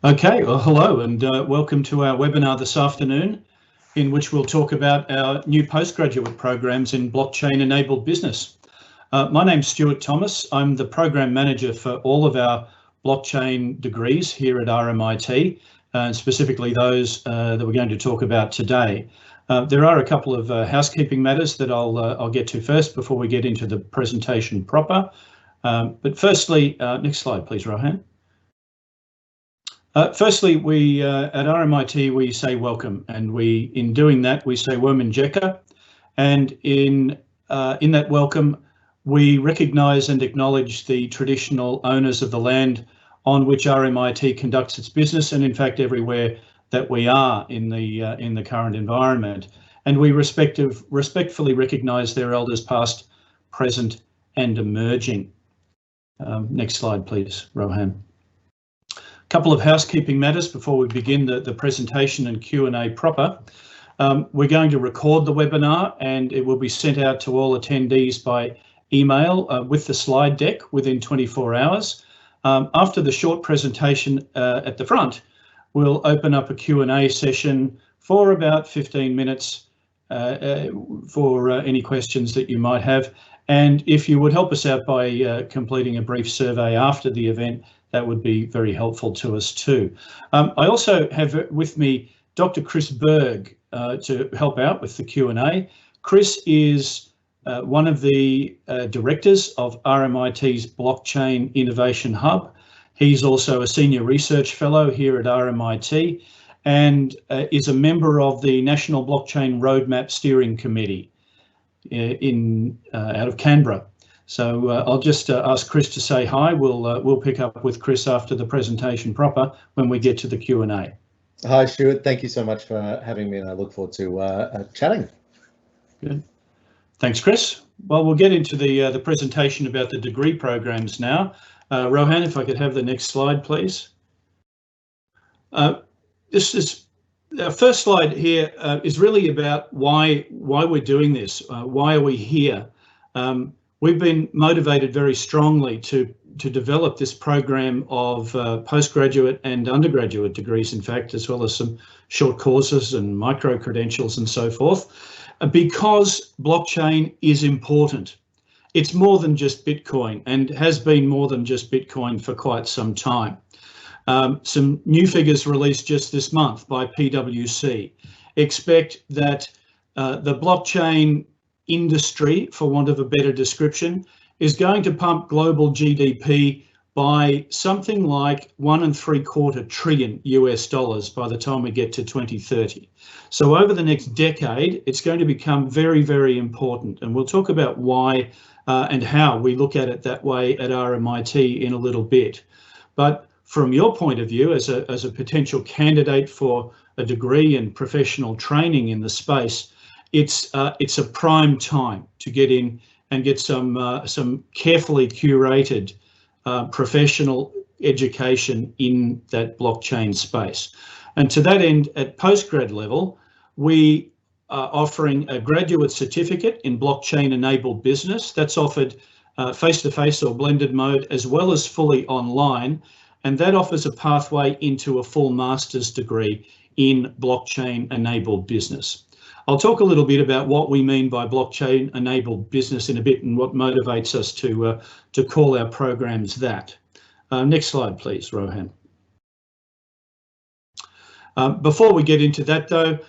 Okay, well, hello and welcome to our webinar this afternoon, in which we'll talk about our new postgraduate programs in blockchain-enabled business. My name's Stuart Thomas. I'm the program manager for all of our blockchain degrees here at RMIT, and specifically those that we're going to talk about today. There are a couple of housekeeping matters that I'll get to first before we get into the presentation proper. But firstly, next slide, please, Rohan. Firstly, we at RMIT we say welcome, and in doing that we say Wominjeka, and in that welcome we recognise and acknowledge the traditional owners of the land on which RMIT conducts its business, and in fact everywhere that we are in the current environment, and we respectfully recognise their elders past, present, and emerging. Next slide, please, Rohan. Couple of housekeeping matters before we begin the presentation and Q&A proper. We're going to record the webinar and it will be sent out to all attendees by email with the slide deck within 24 hours. After the short presentation at the front, we'll open up a Q&A session for about 15 minutes for any questions that you might have. And if you would help us out by completing a brief survey after the event, that would be very helpful to us too. I also have with me Dr. Chris Berg to help out with the Q&A. Chris is one of the directors of RMIT's Blockchain Innovation Hub. He's also a senior research fellow here at RMIT and is a member of the National Blockchain Roadmap Steering Committee out of Canberra. So I'll just ask Chris to say hi. We'll pick up with Chris after the presentation proper when we get to the Q&A. Hi, Stuart. Thank you so much for having me, and I look forward to chatting. Good. Thanks, Chris. Well, we'll get into the presentation about the degree programs now. Rohan, if I could have the next slide, please. This is our first slide here is really about why we're doing this. Why are we here? We've been motivated very strongly to develop this program of postgraduate and undergraduate degrees, in fact, as well as some short courses and micro credentials and so forth, because blockchain is important. It's more than just Bitcoin and has been more than just Bitcoin for quite some time. Some new figures released just this month by PwC expect that the blockchain industry, for want of a better description, is going to pump global GDP by something like $1.75 trillion US by the time we get to 2030. So over the next decade, it's going to become very, very important. And we'll talk about why and how we look at it that way at RMIT in a little bit. But from your point of view, as a potential candidate for a degree and professional training in the space, it's a prime time to get in and get some carefully curated professional education in that blockchain space. And to that end, at postgrad level, we are offering a graduate certificate in blockchain-enabled business that's offered face-to-face or blended mode, as well as fully online, and that offers a pathway into a full master's degree in blockchain-enabled business. I'll talk a little bit about what we mean by blockchain-enabled business in a bit and what motivates us to call our programs that. Next slide, please, Rohan. Before we get into that, though,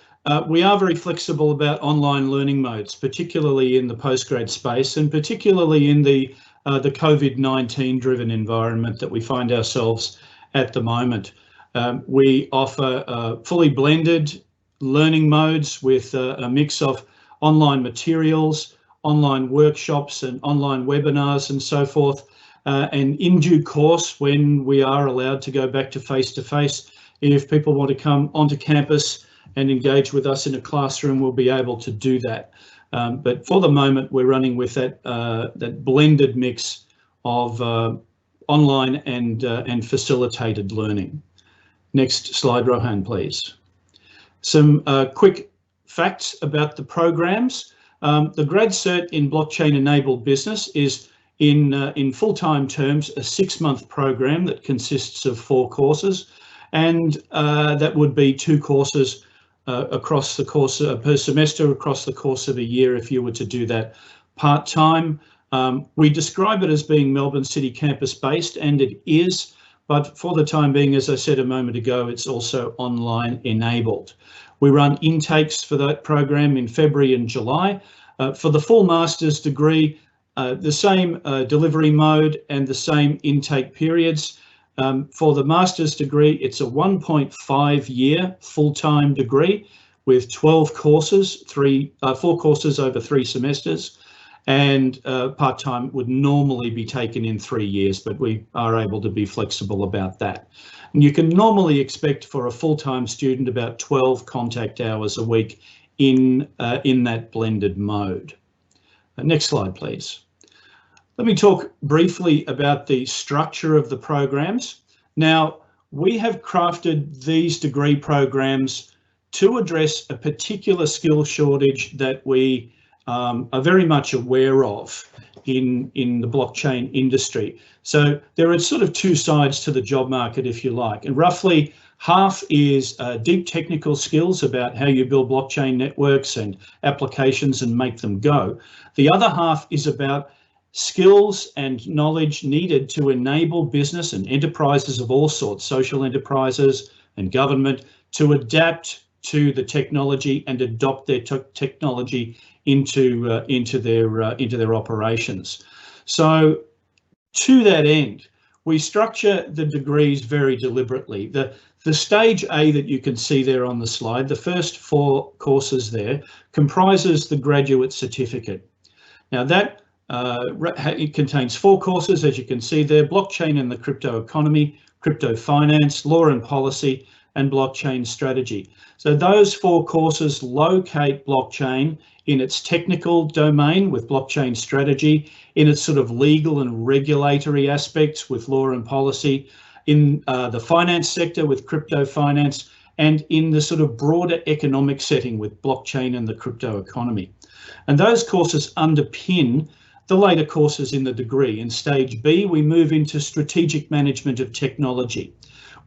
we are very flexible about online learning modes, particularly in the postgrad space and particularly in the COVID-19 driven environment that we find ourselves at the moment. We offer fully blended learning modes with a mix of online materials, online workshops and online webinars and so forth. And in due course, when we are allowed to go back to face-to-face, if people want to come onto campus and engage with us in a classroom, we'll be able to do that. But for the moment, we're running with that blended mix of online and facilitated learning. Next slide, Rohan, please. Some quick facts about the programs. The Grad Cert in Blockchain-Enabled Business is in full-time terms a 6-month program that consists of 4 courses, and that would be 2 courses across the course per semester across the course of a year if you were to do that part-time. We describe it as being Melbourne City campus based, and it is, but for the time being, as I said a moment ago, it's also online enabled. We run intakes for that program in February and July. For the full master's degree, the same delivery mode and the same intake periods. For the master's degree, it's a 1.5-year full-time degree with 12 courses, 4 courses over 3 semesters, and part-time would normally be taken in 3 years, but we are able to be flexible about that. And you can normally expect for a full-time student about 12 contact hours a week in that blended mode. Next slide, please. Let me talk briefly about the structure of the programs. Now, we have crafted these degree programs to address a particular skill shortage that we are very much aware of in the blockchain industry. So there are sort of 2 sides to the job market, if you like, and roughly half is deep technical skills about how you build blockchain networks and applications and make them go. The other half is about skills and knowledge needed to enable business and enterprises of all sorts, social enterprises and government, to adapt to the technology and adopt their technology into their operations. So to that end, we structure the degrees very deliberately. The stage A that you can see there on the slide, the first 4 courses there, comprises the graduate certificate. Now that it contains 4 courses, as you can see there: blockchain and the crypto economy, crypto finance, law and policy, and blockchain strategy. So those 4 courses locate blockchain in its technical domain with blockchain strategy, in its sort of legal and regulatory aspects with law and policy, in the finance sector with crypto finance, and in the sort of broader economic setting with blockchain and the crypto economy. And those courses underpin the later courses in the degree. In stage B, we move into strategic management of technology.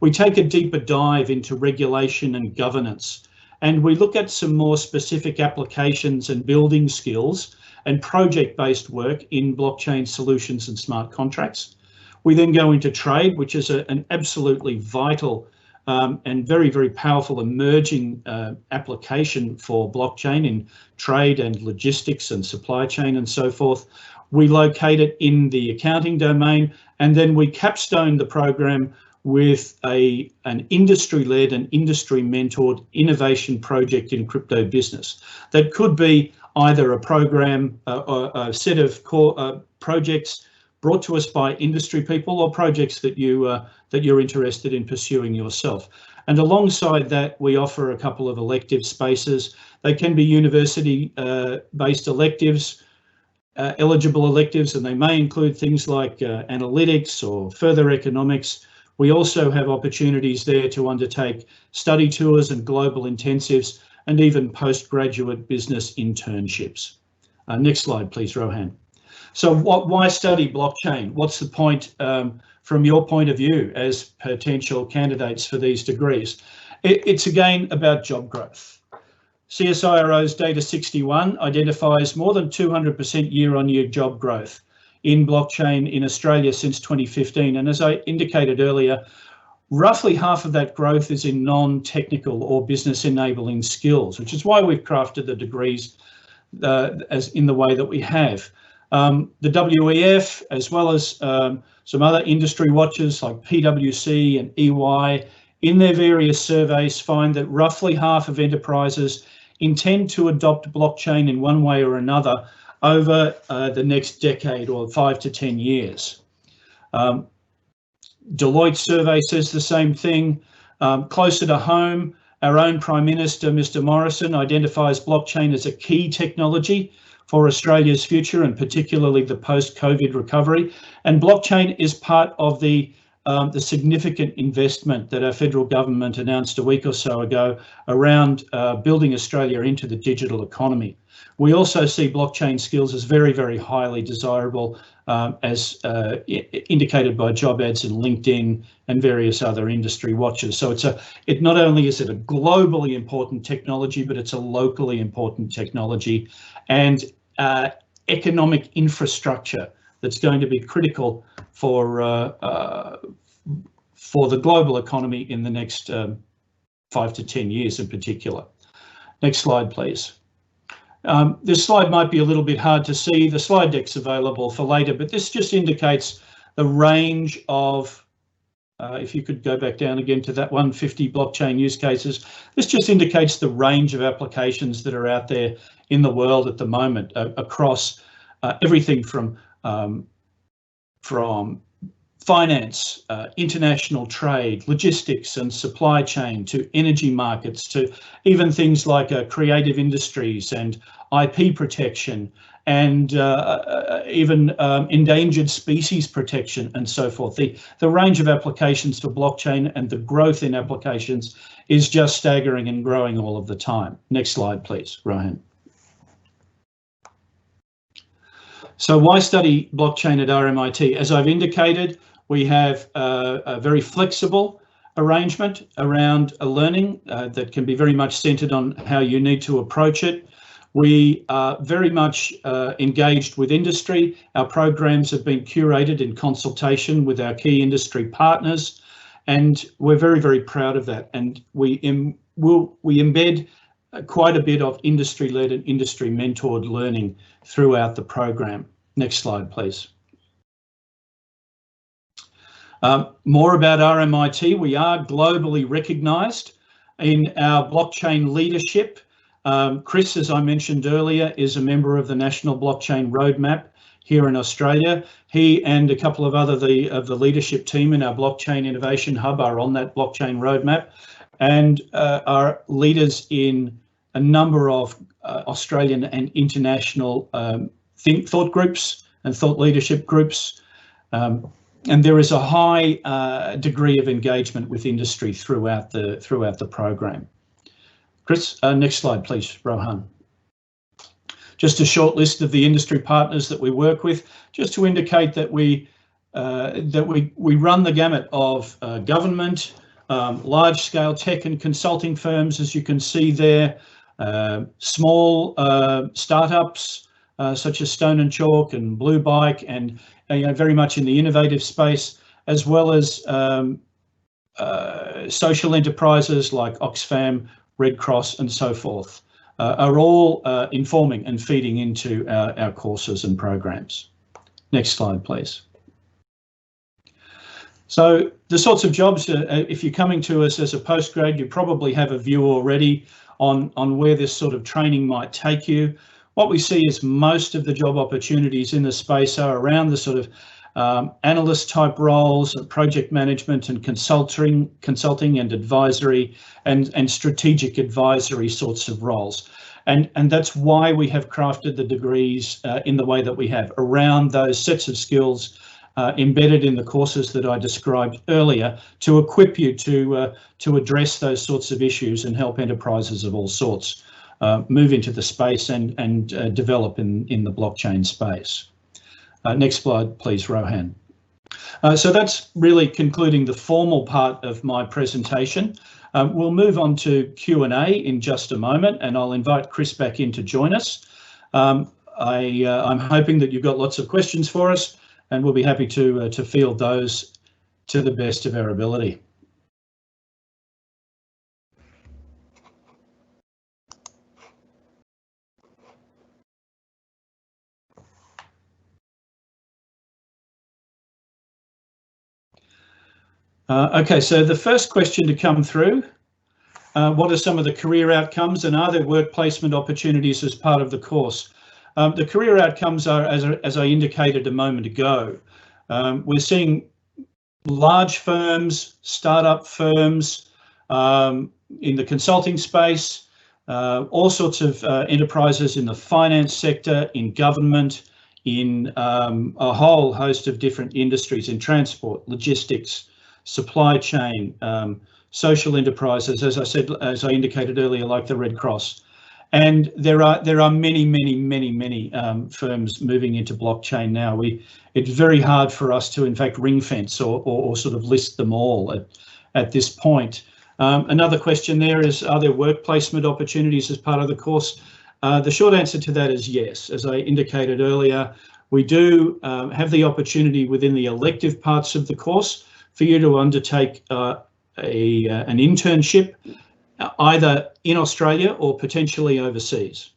We take a deeper dive into regulation and governance, and we look at some more specific applications and building skills and project-based work in blockchain solutions and smart contracts. We then go into trade, which is an absolutely vital and very, very powerful emerging application for blockchain in trade and logistics and supply chain and so forth. We locate it in the accounting domain, and then we capstone the program with an industry-led and industry-mentored innovation project in crypto business. That could be either a program, a set of core projects brought to us by industry people, or projects that you're interested in pursuing yourself. And alongside that, we offer a couple of elective spaces. They can be university-based electives, eligible electives, and they may include things like analytics or further economics. We also have opportunities there to undertake study tours and global intensives, and even postgraduate business internships. Next slide, please, Rohan. So why study blockchain? What's the point from your point of view as potential candidates for these degrees? It's again about job growth. CSIRO's Data 61 identifies more than 200% year-on-year job growth in blockchain in Australia since 2015. And as I indicated earlier, roughly half of that growth is in non-technical or business enabling skills, which is why we've crafted the degrees as in the way that we have. The WEF, as well as some other industry watchers like PwC and EY, in their various surveys find that roughly half of enterprises intend to adopt blockchain in one way or another over the next decade or 5 to 10 years. Deloitte survey says the same thing. Closer to home, our own Prime Minister, Mr. Morrison, identifies blockchain as a key technology for Australia's future, and particularly the post-COVID recovery. And blockchain is part of the significant investment that our federal government announced a week or so ago around building Australia into the digital economy. We also see blockchain skills as very, very highly desirable as indicated by job ads in LinkedIn and various other industry watches. So it not only is it a globally important technology, but it's a locally important technology and economic infrastructure that's going to be critical for the global economy in the next 5 to 10 years in particular. Next slide, please. This slide might be a little bit hard to see. The slide deck's available for later, but this just indicates the range of, if you could go back down again to that 150 blockchain use cases, this just indicates the range of applications that are out there in the world at the moment across everything from finance, international trade, logistics and supply chain, to energy markets, to even things like creative industries and IP protection and even endangered species protection and so forth. The range of applications for blockchain and the growth in applications is just staggering and growing all of the time. Next slide, please, Rohan. So why study blockchain at RMIT? As I've indicated, we have a very flexible arrangement around learning that can be very much centered on how you need to approach it. We are very much engaged with industry. Our programs have been curated in consultation with our key industry partners, and we're very, very proud of that. And we embed quite a bit of industry-led and industry-mentored learning throughout the program. Next slide, please. More about RMIT. We are globally recognised in our blockchain leadership. Chris, as I mentioned earlier, is a member of the National Blockchain Roadmap here in Australia. He and a couple of other of the leadership team in our Blockchain Innovation Hub are on that blockchain roadmap and are leaders in a number of Australian and international thought groups and thought leadership groups. And there is a high degree of engagement with industry throughout the program. Chris, next slide, please, Rohan. Just a short list of the industry partners that we work with, just to indicate that we run the gamut of government, large-scale tech and consulting firms, as you can see there, small startups such as Stone and Chalk and Blue Bike, and very much in the innovative space, as well as social enterprises like Oxfam, Red Cross and so forth, are all informing and feeding into our courses and programs. Next slide, please. So the sorts of jobs, if you're coming to us as a postgrad, you probably have a view already on where this sort of training might take you. What we see is most of the job opportunities in the space are around the sort of analyst type roles, project management and consulting and advisory and strategic advisory sorts of roles. And that's why we have crafted the degrees in the way that we have, around those sets of skills embedded in the courses that I described earlier, to equip you to address those sorts of issues and help enterprises of all sorts move into the space and develop in the blockchain space. Next slide, please, Rohan. So that's really concluding the formal part of my presentation. We'll move on to Q&A in just a moment, and I'll invite Chris back in to join us. I'm hoping that you've got lots of questions for us, and we'll be happy to field those to the best of our ability. Okay, so the first question to come through, what are some of the career outcomes and are there work placement opportunities as part of the course? The career outcomes are, as I indicated a moment ago, we're seeing large firms, startup firms in the consulting space, all sorts of enterprises in the finance sector, in government, in a whole host of different industries, in transport, logistics, supply chain, social enterprises, as I indicated earlier, like the Red Cross. And there are many firms moving into blockchain now. It's very hard for us to, in fact, ring fence or sort of list them all at this point. Another question there is, are there work placement opportunities as part of the course? The short answer to that is yes. As I indicated earlier, we do have the opportunity within the elective parts of the course for you to undertake an internship, either in Australia or potentially overseas.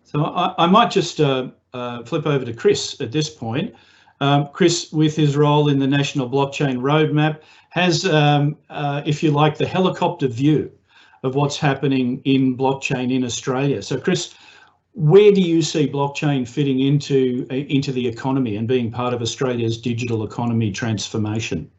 So I might just flip over to Chris at this point. Chris, with his role in the National Blockchain Roadmap, has, if you like, the helicopter view of what's happening in blockchain in Australia. So Chris, where do you see blockchain fitting into the economy and being part of Australia's digital economy transformation?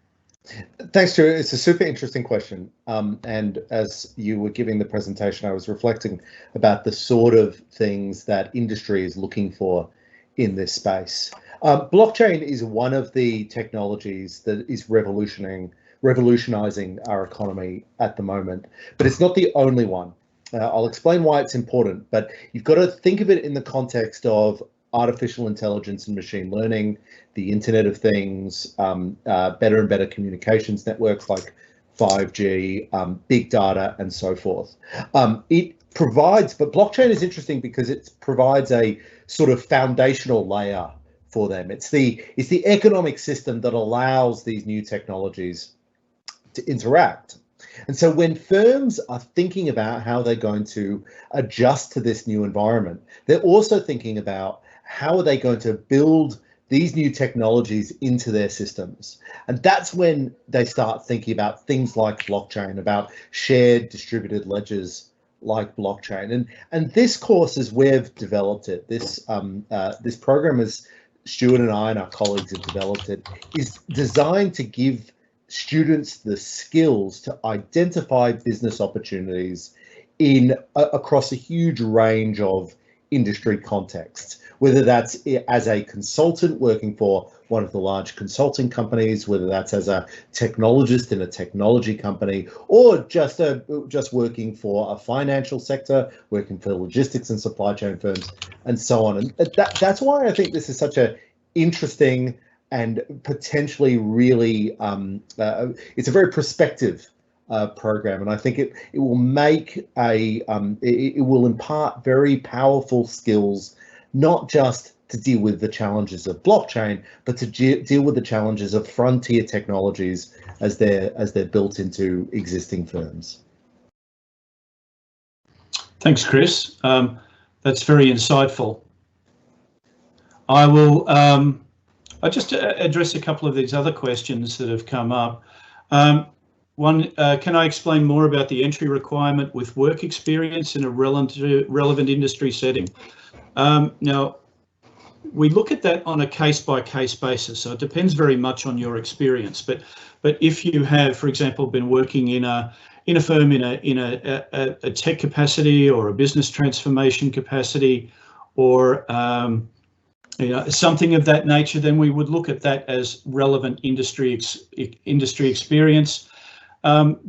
Thanks, Stuart. It's a super interesting question. And as you were giving the presentation, I was reflecting about the sort of things that industry is looking for in this space. Blockchain is one of the technologies that is revolutionizing our economy at the moment, but it's not the only one. I'll explain why it's important, but you've got to think of it in the context of artificial intelligence and machine learning, the Internet of Things, better and better communications networks like 5G, big data, and so forth. It provides, but blockchain is interesting because it provides a sort of foundational layer for them. It's the economic system that allows these new technologies to interact. And so when firms are thinking about how they're going to adjust to this new environment, they're also thinking about how are they going to build these new technologies into their systems. And that's when they start thinking about things like blockchain, about shared distributed ledgers like blockchain. And this course, as we've developed it, this program, as Stuart and I and our colleagues have developed it, is designed to give students the skills to identify business opportunities across a huge range of industry contexts, whether that's as a consultant working for one of the large consulting companies, whether that's as a technologist in a technology company, or just working for a financial sector, working for logistics and supply chain firms, and so on. And that's why I think this is such a interesting and potentially really, it's a very prospective program, and I think it will make it will impart very powerful skills, not just to deal with the challenges of blockchain, but to deal with the challenges of frontier technologies as they're built into existing firms. Thanks, Chris. That's very insightful. I'll just address a couple of these other questions that have come up. One, can I explain more about the entry requirement with work experience in a relevant industry setting? Now, we look at that on a case-by-case basis, so it depends very much on your experience. But if you have, for example, been working in a firm in a tech capacity or a business transformation capacity, or something of that nature, then we would look at that as relevant industry experience.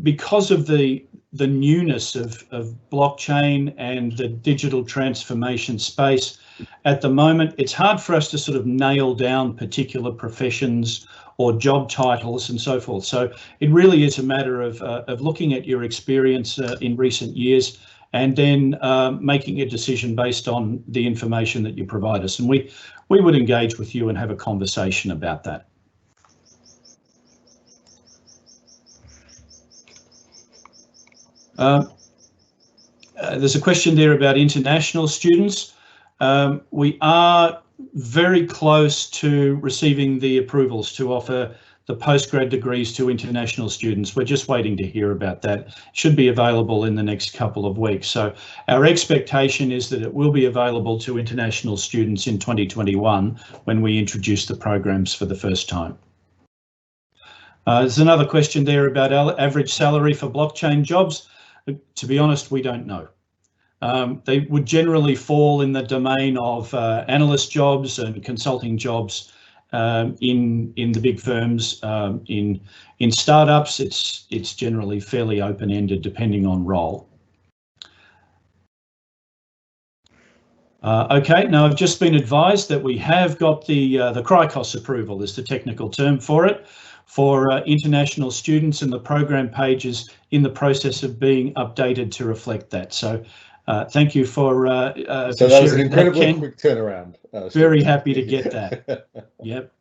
Because of the newness of blockchain and the digital transformation space at the moment, it's hard for us to sort of nail down particular professions or job titles and so forth. So it really is a matter of looking at your experience in recent years and then making a decision based on the information that you provide us. And we would engage with you and have a conversation about that. There's a question there about international students. We are very close to receiving the approvals to offer the postgrad degrees to international students. We're just waiting to hear about that. It should be available in the next couple of weeks. So our expectation is that it will be available to international students in 2021 when we introduce the programs for the first time. There's another question there about average salary for blockchain jobs. To be honest, we don't know. They would generally fall in the domain of analyst jobs and consulting jobs in the big firms. In startups, it's generally fairly open-ended depending on role. Okay, now I've just been advised that we have got the CRICOS approval, is the technical term for it, for international students, and the program pages in the process of being updated to reflect that. So thank you for so that was an incredibly quick turnaround. Very happy to get that. Yep.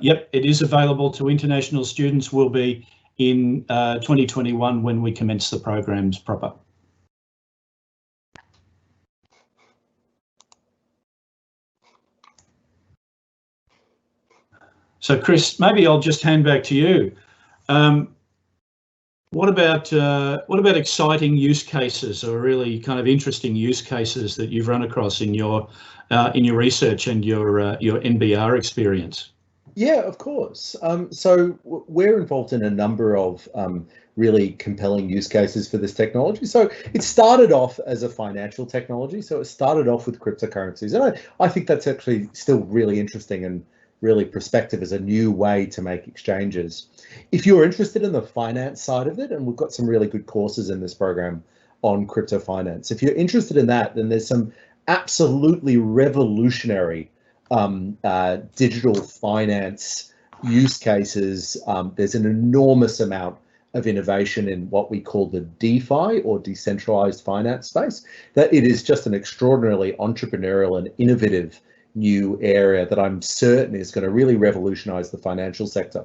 Yep, it is available to international students. Will be in 2021 when we commence the programs proper. So Chris, maybe I'll just hand back to you. What about exciting use cases, or really kind of interesting use cases that you've run across in your research and your NBR experience? Yeah, of course. So we're involved in a number of really compelling use cases for this technology. So it started off as a financial technology. So it started off with cryptocurrencies, and I think that's actually still really interesting and really prospective as a new way to make exchanges. If you're interested in the finance side of it, and we've got some really good courses in this program on crypto finance, if you're interested in that, then there's some absolutely revolutionary digital finance use cases. There's an enormous amount of innovation in what we call the DeFi, or decentralized finance space, that it is just an extraordinarily entrepreneurial and innovative new area that I'm certain is going to really revolutionize the financial sector.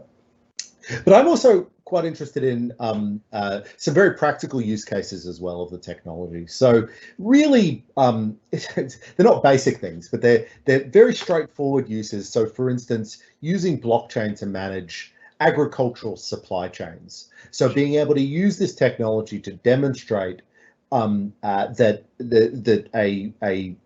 But I'm also quite interested in some very practical use cases as well of the technology. So really, they're not basic things, but they're very straightforward uses. So for instance, using blockchain to manage agricultural supply chains. So being able to use this technology to demonstrate that a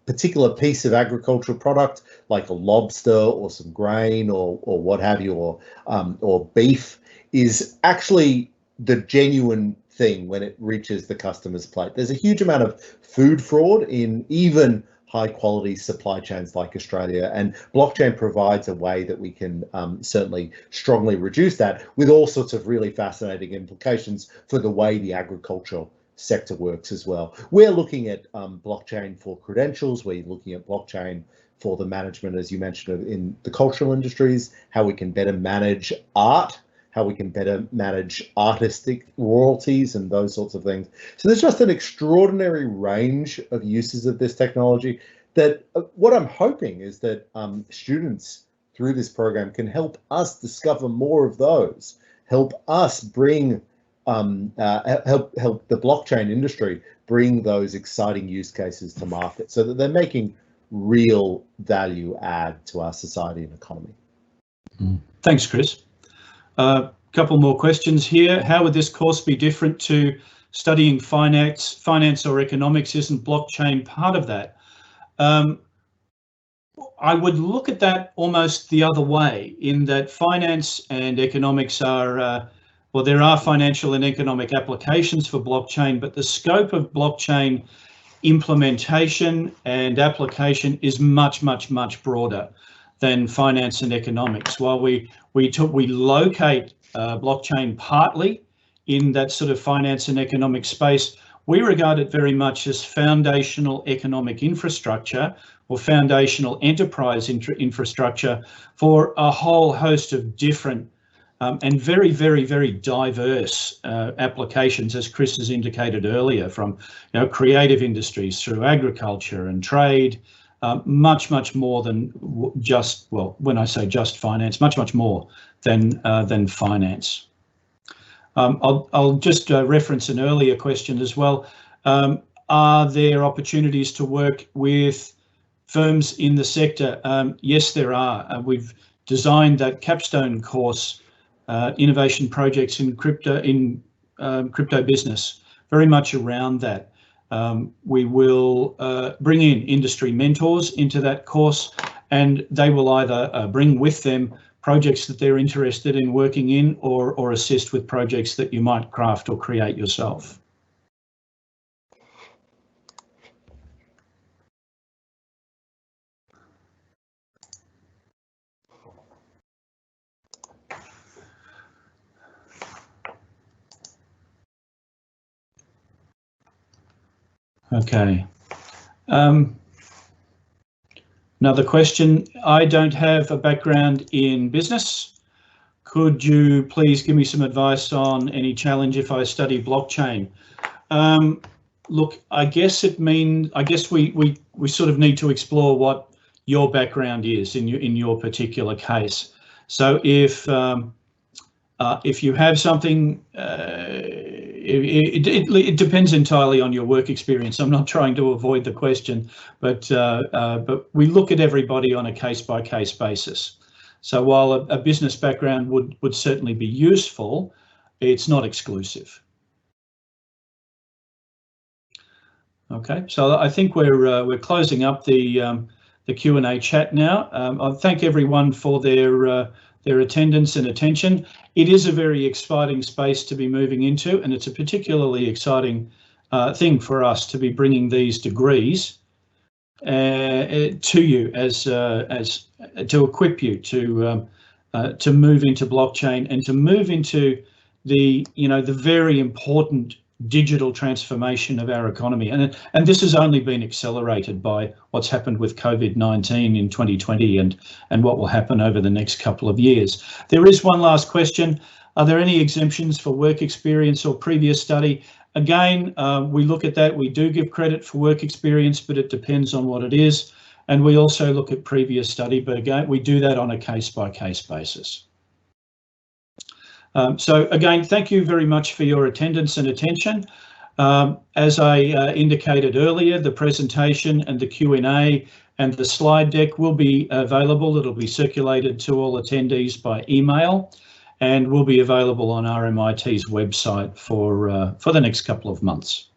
particular piece of agricultural product, like a lobster or some grain or what have you, or beef, is actually the genuine thing when it reaches the customer's plate. There's a huge amount of food fraud in even high quality supply chains like Australia, and blockchain provides a way that we can certainly strongly reduce that, with all sorts of really fascinating implications for the way the agricultural sector works as well. We're looking at blockchain for credentials. We're looking at blockchain for the management, as you mentioned, in the cultural industries, how we can better manage art, how we can better manage artistic royalties and those sorts of things. So there's just an extraordinary range of uses of this technology that what I'm hoping is that students through this program can help us discover more of those, help us bring help the blockchain industry bring those exciting use cases to market, so that they're making real value add to our society and economy. Thanks, Chris. A couple more questions here. How would this course be different to studying finance or economics? Isn't blockchain part of that? I would look at that almost the other way, in that finance and economics are well, there are financial and economic applications for blockchain, but the scope of blockchain implementation and application is much, much, much broader than finance and economics. While we locate blockchain partly in that sort of finance and economic space, we regard it very much as foundational economic infrastructure, or foundational enterprise infrastructure for a whole host of different and very, very, very diverse applications, as Chris has indicated earlier, from creative industries through agriculture and trade, much, much more than just, well, when I say just finance, much, much more than finance. I'll just reference an earlier question as well. Are there opportunities to work with firms in the sector? Yes, there are. We've designed that capstone course, innovation projects in crypto business, very much around that. We will bring in industry mentors into that course, and they will either bring with them projects that they're interested in working in, or assist with projects that you might craft or create yourself. Okay. Another question. I don't have a background in business. Could you please give me some advice on any challenge if I study blockchain? Look, I guess we sort of need to explore what your background is in your particular case. So if you have something, it depends entirely on your work experience. I'm not trying to avoid the question, but we look at everybody on a case-by-case basis. So while a business background would certainly be useful, it's not exclusive. Okay, so I think we're closing up the Q&A chat now. I thank everyone for their attendance and attention. It is a very exciting space to be moving into, and it's a particularly exciting thing for us to be bringing these degrees to you as to equip you to move into blockchain and to move into the very important digital transformation of our economy, and this has only been accelerated by what's happened with COVID-19 in 2020 and what will happen over the next couple of years. There is one last question. Are there any exemptions for work experience or previous study? Again, we look at that. We do give credit for work experience, but it depends on what it is. And we also look at previous study, but again, we do that on a case-by-case basis. So again, thank you very much for your attendance and attention. As I indicated earlier, the presentation and the Q&A and the slide deck will be available. It'll be circulated to all attendees by email and will be available on RMIT's website for the next couple of months.